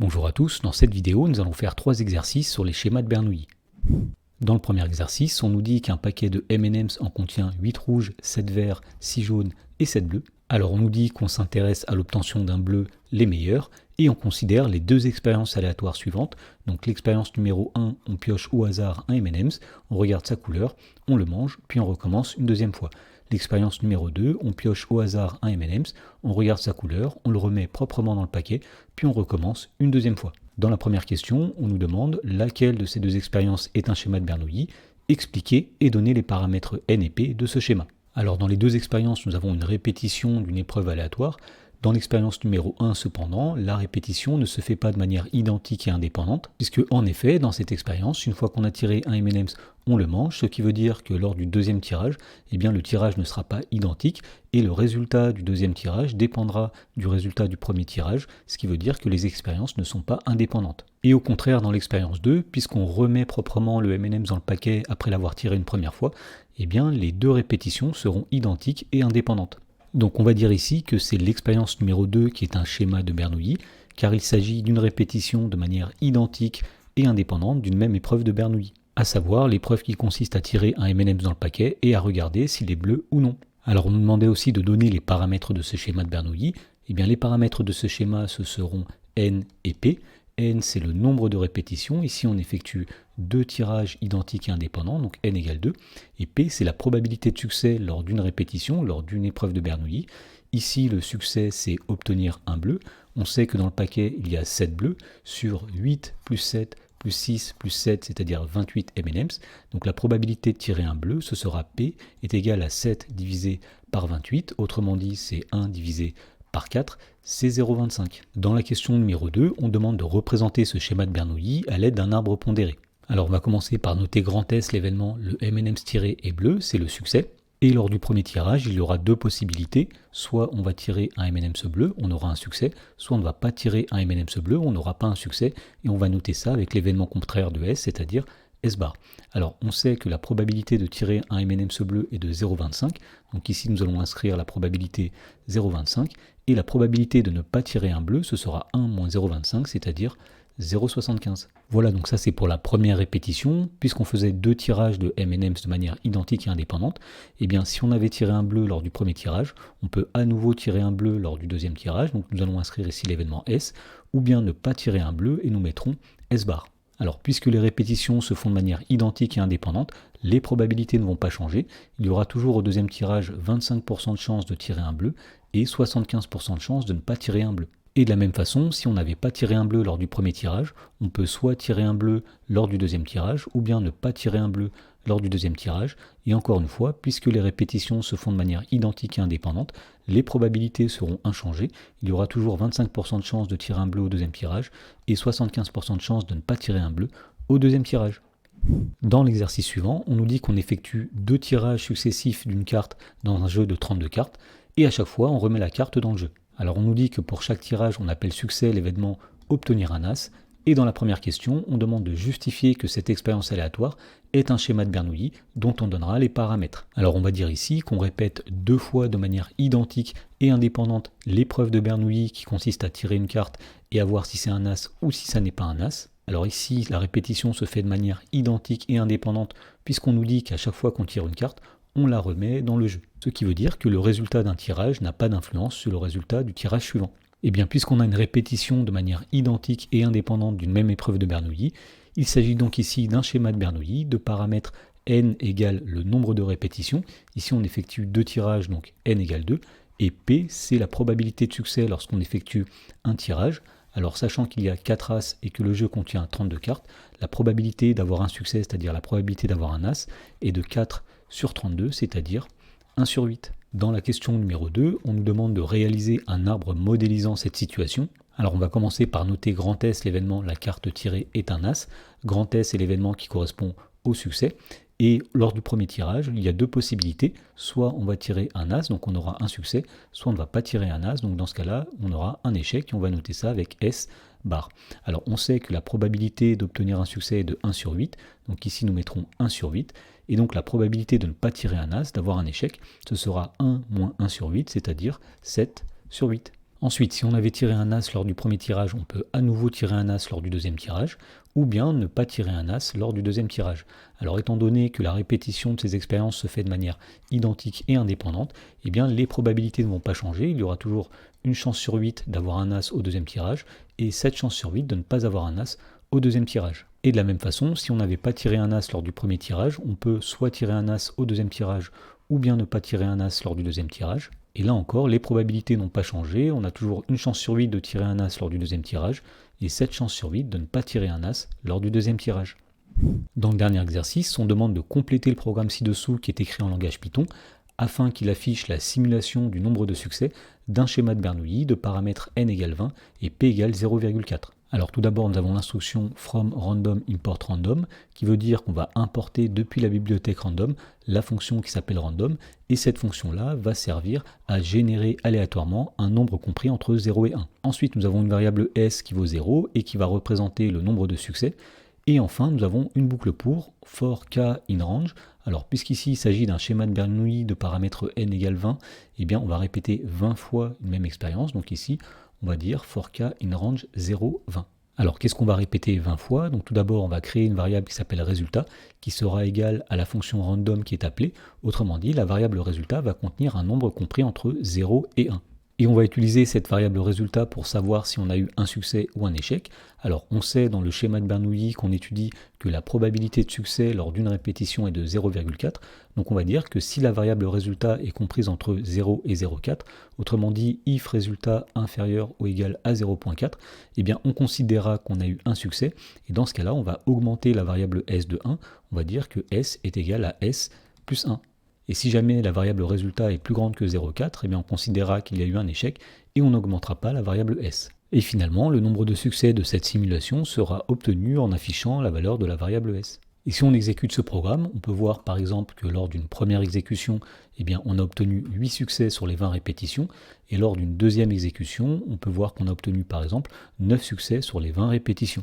Bonjour à tous, dans cette vidéo nous allons faire 3 exercices sur les schémas de Bernoulli. Dans le premier exercice, on nous dit qu'un paquet de M&M's en contient 8 rouges, 7 verts, 6 jaunes et 7 bleus. Alors on nous dit qu'on s'intéresse à l'obtention d'un bleu les meilleurs et on considère les deux expériences aléatoires suivantes. Donc l'expérience numéro 1, on pioche au hasard un M&M's, on regarde sa couleur, on le mange, puis on recommence une deuxième fois. L'expérience numéro 2, on pioche au hasard un M&M's, on regarde sa couleur, on le remet proprement dans le paquet, puis on recommence une deuxième fois. Dans la première question, on nous demande laquelle de ces deux expériences est un schéma de Bernoulli, expliquer et donner les paramètres n et p de ce schéma. Alors dans les deux expériences, nous avons une répétition d'une épreuve aléatoire. Dans l'expérience numéro 1, cependant, la répétition ne se fait pas de manière identique et indépendante, puisque en effet, dans cette expérience, une fois qu'on a tiré un M&M's, on le mange, ce qui veut dire que lors du deuxième tirage, eh bien, le tirage ne sera pas identique, et le résultat du deuxième tirage dépendra du résultat du premier tirage, ce qui veut dire que les expériences ne sont pas indépendantes. Et au contraire, dans l'expérience 2, puisqu'on remet proprement le M&M's dans le paquet après l'avoir tiré une première fois, eh bien, les deux répétitions seront identiques et indépendantes. Donc on va dire ici que c'est l'expérience numéro 2 qui est un schéma de Bernoulli, car il s'agit d'une répétition de manière identique et indépendante d'une même épreuve de Bernoulli, à savoir l'épreuve qui consiste à tirer un M&M's dans le paquet et à regarder s'il est bleu ou non. Alors on nous demandait aussi de donner les paramètres de ce schéma de Bernoulli. Eh bien les paramètres de ce schéma ce seront n et p. N c'est le nombre de répétitions, ici on effectue deux tirages identiques et indépendants, donc n égale 2, et P c'est la probabilité de succès lors d'une répétition, lors d'une épreuve de Bernoulli. Ici le succès c'est obtenir un bleu, on sait que dans le paquet il y a 7 bleus, sur 8 plus 7 plus 6 plus 7, c'est-à-dire 28 M&M's, donc la probabilité de tirer un bleu, ce sera P, est égale à 7 divisé par 28, autrement dit c'est 1 divisé par 4, c'est 0,25. Dans la question numéro 2, on demande de représenter ce schéma de Bernoulli à l'aide d'un arbre pondéré. Alors on va commencer par noter grand S l'événement, le M&M's tiré est bleu, c'est le succès. Et lors du premier tirage, il y aura deux possibilités. Soit on va tirer un M&M's bleu, on aura un succès, soit on ne va pas tirer un M&M's bleu, on n'aura pas un succès, et on va noter ça avec l'événement contraire de S, c'est-à-dire S bar. Alors on sait que la probabilité de tirer un M&M's bleu est de 0,25, donc ici nous allons inscrire la probabilité 0,25, et la probabilité de ne pas tirer un bleu, ce sera 1 moins 0,25, c'est-à-dire 0,75. Voilà, donc ça c'est pour la première répétition, puisqu'on faisait deux tirages de M&M's de manière identique et indépendante, et bien si on avait tiré un bleu lors du premier tirage, on peut à nouveau tirer un bleu lors du deuxième tirage, donc nous allons inscrire ici l'événement S, ou bien ne pas tirer un bleu et nous mettrons S bar. Alors, puisque les répétitions se font de manière identique et indépendante, les probabilités ne vont pas changer. Il y aura toujours au deuxième tirage 25% de chance de tirer un bleu et 75% de chance de ne pas tirer un bleu. Et de la même façon, si on n'avait pas tiré un bleu lors du premier tirage, on peut soit tirer un bleu lors du deuxième tirage, ou bien ne pas tirer un bleu lors du deuxième tirage. Et encore une fois, puisque les répétitions se font de manière identique et indépendante, les probabilités seront inchangées. Il y aura toujours 25% de chance de tirer un bleu au deuxième tirage et 75% de chance de ne pas tirer un bleu au deuxième tirage. Dans l'exercice suivant, on nous dit qu'on effectue deux tirages successifs d'une carte dans un jeu de 32 cartes, et à chaque fois on remet la carte dans le jeu. Alors on nous dit que pour chaque tirage, on appelle succès l'événement obtenir un as, et dans la première question, on demande de justifier que cette expérience aléatoire est un schéma de Bernoulli dont on donnera les paramètres. Alors on va dire ici qu'on répète deux fois de manière identique et indépendante l'épreuve de Bernoulli qui consiste à tirer une carte et à voir si c'est un as ou si ça n'est pas un as. Alors ici, la répétition se fait de manière identique et indépendante puisqu'on nous dit qu'à chaque fois qu'on tire une carte, on la remet dans le jeu. Ce qui veut dire que le résultat d'un tirage n'a pas d'influence sur le résultat du tirage suivant. Et bien puisqu'on a une répétition de manière identique et indépendante d'une même épreuve de Bernoulli, il s'agit donc ici d'un schéma de Bernoulli de paramètres n égale le nombre de répétitions. Ici on effectue deux tirages, donc n égale 2, et p c'est la probabilité de succès lorsqu'on effectue un tirage. Alors sachant qu'il y a 4 as et que le jeu contient 32 cartes, la probabilité d'avoir un succès, c'est-à-dire la probabilité d'avoir un as, est de 4 sur 32, c'est-à-dire 1 sur 8. Dans la question numéro 2, on nous demande de réaliser un arbre modélisant cette situation. Alors on va commencer par noter grand S, l'événement, la carte tirée est un as. Grand S est l'événement qui correspond au succès. Et lors du premier tirage, il y a deux possibilités. Soit on va tirer un as, donc on aura un succès, soit on ne va pas tirer un as, donc dans ce cas-là, on aura un échec et on va noter ça avec S bar. Alors on sait que la probabilité d'obtenir un succès est de 1 sur 8, donc ici nous mettrons 1 sur 8, et donc la probabilité de ne pas tirer un as, d'avoir un échec, ce sera 1 moins 1 sur 8, c'est-à-dire 7 sur 8. Ensuite, si on avait tiré un as lors du premier tirage, on peut à nouveau tirer un as lors du deuxième tirage, ou bien ne pas tirer un as lors du deuxième tirage. Alors étant donné que la répétition de ces expériences se fait de manière identique et indépendante, eh bien les probabilités ne vont pas changer, il y aura toujours une chance sur 8 d'avoir un as au deuxième tirage, et 7 chances sur 8 de ne pas avoir un as au deuxième tirage. Et de la même façon, si on n'avait pas tiré un as lors du premier tirage, on peut soit tirer un as au deuxième tirage, ou bien ne pas tirer un as lors du deuxième tirage. Et là encore, les probabilités n'ont pas changé, on a toujours une chance sur 8 de tirer un as lors du deuxième tirage, et 7 chances sur 8 de ne pas tirer un as lors du deuxième tirage. Dans le dernier exercice, on demande de compléter le programme ci-dessous qui est écrit en langage Python, afin qu'il affiche la simulation du nombre de succès d'un schéma de Bernoulli de paramètres n égale 20 et p égale 0,4. Alors tout d'abord, nous avons l'instruction from random import random, qui veut dire qu'on va importer depuis la bibliothèque random la fonction qui s'appelle random, et cette fonction-là va servir à générer aléatoirement un nombre compris entre 0 et 1. Ensuite, nous avons une variable s qui vaut 0 et qui va représenter le nombre de succès. Et enfin, nous avons une boucle pour for k in range. Alors, puisqu'ici il s'agit d'un schéma de Bernoulli de paramètres n égale 20, eh bien on va répéter 20 fois une même expérience. Donc ici, on va dire for k in range 0, 20. Alors, qu'est-ce qu'on va répéter 20 fois? Donc tout d'abord, on va créer une variable qui s'appelle résultat, qui sera égale à la fonction random qui est appelée. Autrement dit, la variable résultat va contenir un nombre compris entre 0 et 1. Et on va utiliser cette variable résultat pour savoir si on a eu un succès ou un échec. Alors on sait dans le schéma de Bernoulli qu'on étudie que la probabilité de succès lors d'une répétition est de 0,4. Donc on va dire que si la variable résultat est comprise entre 0 et 0,4, autrement dit if résultat inférieur ou égal à 0,4, eh bien on considérera qu'on a eu un succès. Et dans ce cas-là, on va augmenter la variable s de 1. On va dire que s est égal à s plus 1. Et si jamais la variable résultat est plus grande que 0,4, eh bien on considérera qu'il y a eu un échec et on n'augmentera pas la variable s. Et finalement, le nombre de succès de cette simulation sera obtenu en affichant la valeur de la variable s. Et si on exécute ce programme, on peut voir par exemple que lors d'une première exécution, eh bien, on a obtenu 8 succès sur les 20 répétitions, et lors d'une deuxième exécution, on peut voir qu'on a obtenu par exemple 9 succès sur les 20 répétitions.